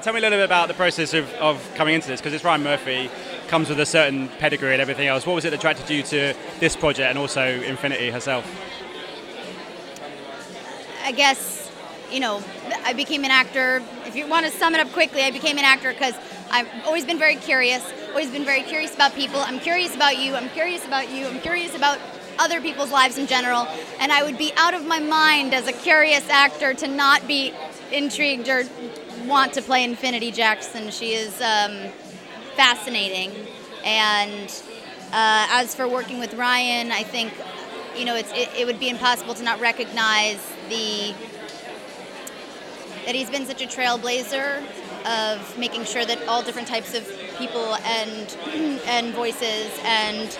tell me a little bit about the process of coming into this, because it's Ryan Murphy, comes with a certain pedigree and everything else. What was it that attracted you to this project and also Infinity herself? I guess, I became an actor. If you want to sum it up quickly, I became an actor because I've always been very curious, about people. I'm curious about you, I'm curious about other people's lives in general, and I would be out of my mind as a curious actor to not be intrigued or want to play Infinity Jackson. She is fascinating, and as for working with Ryan, I think it would be impossible to not recognize that he's been such a trailblazer of making sure that all different types of people and voices and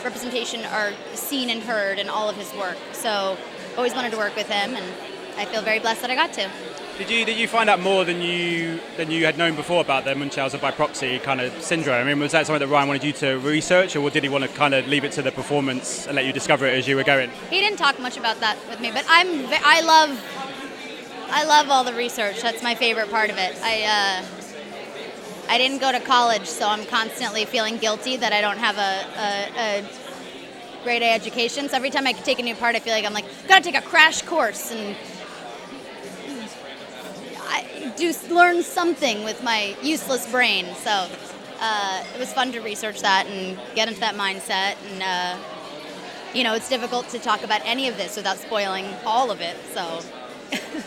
representation are seen and heard in all of his work. So always wanted to work with him, and I feel very blessed that I got to. Did you find out more than you had known before about the Munchausen by proxy kind of syndrome? I mean, was that something that Ryan wanted you to research, or did he want to kind of leave it to the performance and let you discover it as you were going? He didn't talk much about that with me, but I love all the research. That's my favorite part of it. I didn't go to college, so I'm constantly feeling guilty that I don't have a grade A education. So every time I take a new part, I feel like I'm gotta take a crash course and learn something with my useless brain. So it was fun to research that and get into that mindset. And it's difficult to talk about any of this without spoiling all of it. So.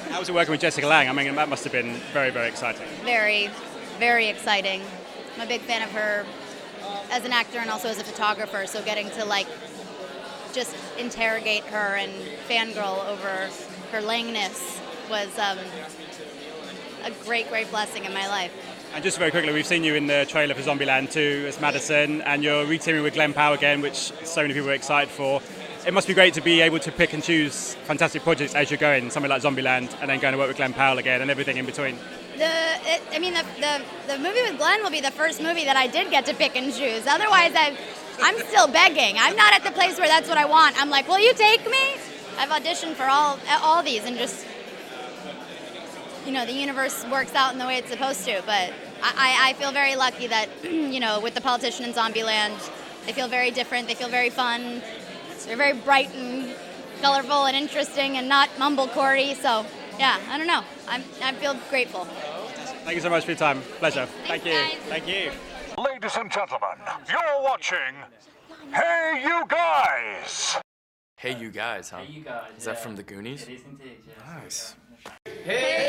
How was it working with Jessica Lange? I mean, that must have been very, very exciting. Very, very exciting. I'm a big fan of her as an actor and also as a photographer, so getting to just interrogate her and fangirl over her Langeness was a great, great blessing in my life. And just very quickly, we've seen you in the trailer for Zombieland 2 as Madison, and you're re-teaming with Glenn Powell again, which so many people are excited for. It must be great to be able to pick and choose fantastic projects as you're going, something like Zombieland, and then going to work with Glenn Powell again and everything in between. The movie with Glenn will be the first movie that I did get to pick and choose. Otherwise, I'm still begging. I'm not at the place where that's what I want. I'm like, will you take me? I've auditioned for all these, and just, the universe works out in the way it's supposed to. But I feel very lucky that, with The Politician and Zombieland, they feel very different. They feel very fun. They're very bright and colorful and interesting and not mumblecore-y. So, yeah, I don't know. I feel grateful. Thank you so much for your time. Pleasure. Thanks, Thank you. guys. Thank you. Ladies and gentlemen, you're watching Hey You Guys! Hey You Guys, huh? Hey You Guys. Is that from the Goonies? It is indeed, yeah. Nice. Hey